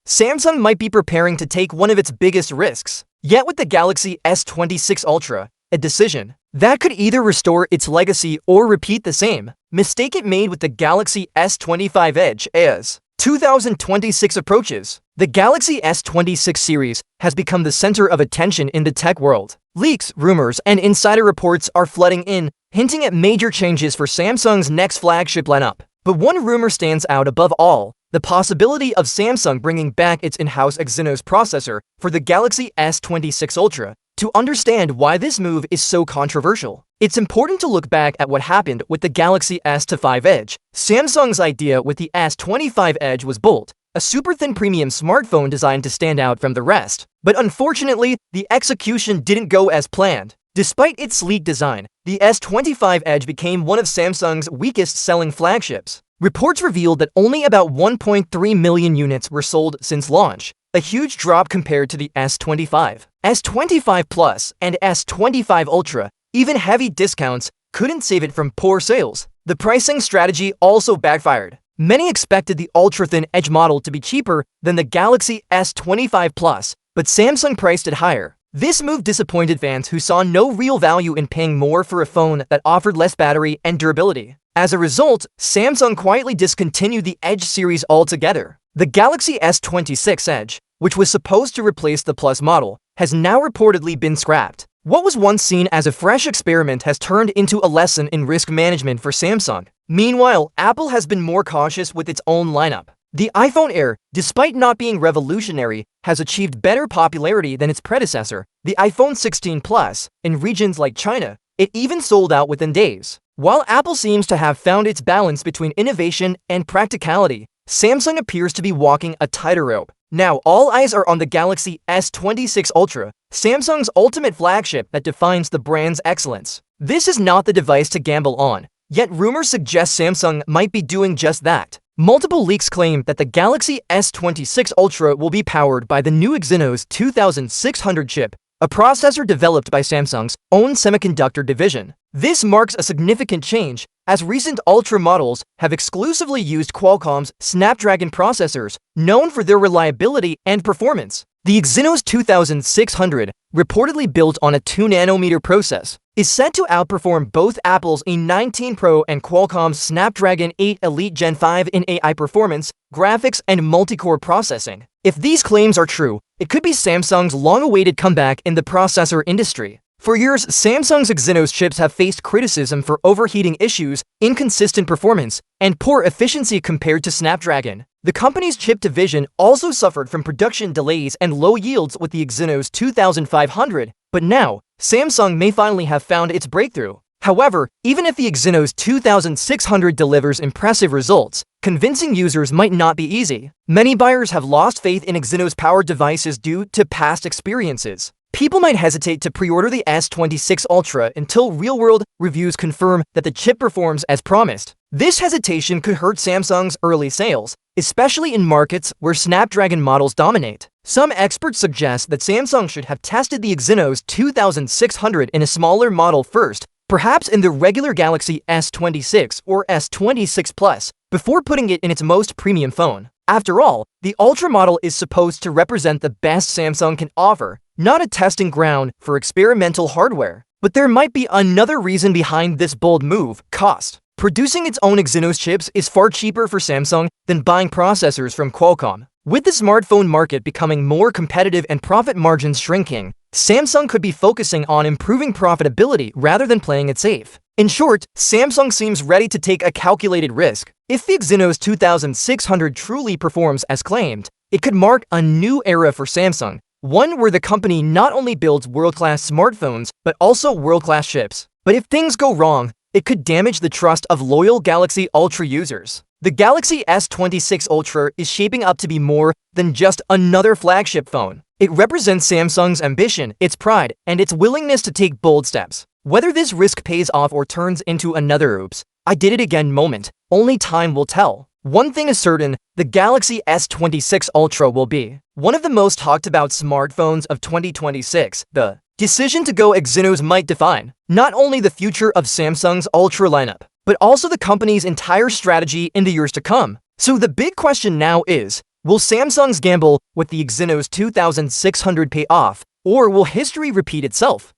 Samsung might be preparing to take one of its biggest risks. Yet with the Galaxy S26 Ultra, a decision that could either restore its legacy or repeat the same mistake it made with the Galaxy S25 Edge as 2026 approaches. The Galaxy S26 series has become the center of attention in the tech world. Leaks, rumors, and insider reports are flooding in, hinting at major changes for Samsung's next flagship lineup. But one rumor stands out above all: the possibility of Samsung bringing back its in-house Exynos processor for the Galaxy S26 Ultra. To understand why this move is so controversial, it's important to look back at what happened with the Galaxy S25 Edge. Samsung's idea with the S25 Edge was bold, a super-thin premium smartphone designed to stand out from the rest. But unfortunately, the execution didn't go as planned. Despite its sleek design, the S25 Edge became one of Samsung's weakest-selling flagships. Reports revealed that only about 1.3 million units were sold since launch, a huge drop compared to the S25. S25 Plus and S25 Ultra. Even heavy discounts couldn't save it from poor sales. The pricing strategy also backfired. Many expected the ultra-thin Edge model to be cheaper than the Galaxy S25 Plus, but Samsung priced it higher. This move disappointed fans who saw no real value in paying more for a phone that offered less battery and durability. As a result, Samsung quietly discontinued the Edge series altogether. The Galaxy S26 Edge, which was supposed to replace the Plus model, has now reportedly been scrapped. What was once seen as a fresh experiment has turned into a lesson in risk management for Samsung. Meanwhile, Apple has been more cautious with its own lineup. The iPhone Air, despite not being revolutionary, has achieved better popularity than its predecessor, the iPhone 16 Plus. In regions like China, it even sold out within days. While Apple seems to have found its balance between innovation and practicality, Samsung appears to be walking a tightrope. Now, all eyes are on the Galaxy S26 Ultra, Samsung's ultimate flagship that defines the brand's excellence. This is not the device to gamble on, yet rumors suggest Samsung might be doing just that. Multiple leaks claim that the Galaxy S26 Ultra will be powered by the new Exynos 2600 chip, a processor developed by Samsung's own semiconductor division. This marks a significant change, as recent Ultra models have exclusively used Qualcomm's Snapdragon processors, known for their reliability and performance. The Exynos 2600, reportedly built on a 2nm process, is set to outperform both Apple's A19 Pro and Qualcomm's Snapdragon 8 Elite Gen 5 in AI performance, graphics, and multi-core processing. If these claims are true, it could be Samsung's long-awaited comeback in the processor industry. For years, Samsung's Exynos chips have faced criticism for overheating issues, inconsistent performance, and poor efficiency compared to Snapdragon. The company's chip division also suffered from production delays and low yields with the Exynos 2500, but now, Samsung may finally have found its breakthrough. However, even if the Exynos 2600 delivers impressive results, convincing users might not be easy. Many buyers have lost faith in Exynos-powered devices due to past experiences. People might hesitate to pre-order the S26 Ultra until real-world reviews confirm that the chip performs as promised. This hesitation could hurt Samsung's early sales, especially in markets where Snapdragon models dominate. Some experts suggest that Samsung should have tested the Exynos 2600 in a smaller model first, perhaps in the regular Galaxy S26 or S26 Plus, before putting it in its most premium phone. After all, the Ultra model is supposed to represent the best Samsung can offer, not a testing ground for experimental hardware. But there might be another reason behind this bold move: cost. Producing its own Exynos chips is far cheaper for Samsung than buying processors from Qualcomm. With the smartphone market becoming more competitive and profit margins shrinking, Samsung could be focusing on improving profitability rather than playing it safe. In short, Samsung seems ready to take a calculated risk. If the Exynos 2600 truly performs as claimed, it could mark a new era for Samsung, one where the company not only builds world-class smartphones, but also world-class chips. But if things go wrong, it could damage the trust of loyal Galaxy Ultra users. The Galaxy S26 Ultra is shaping up to be more than just another flagship phone. It represents Samsung's ambition, its pride, and its willingness to take bold steps. Whether this risk pays off or turns into another oops, I did it again moment, only time will tell. One thing is certain, the Galaxy S26 Ultra will be one of the most talked about smartphones of 2026. The decision to go Exynos might define not only the future of Samsung's Ultra lineup, but also the company's entire strategy in the years to come. So the big question now is, Will Samsung's gamble with the Exynos 2600 pay off, or will history repeat itself?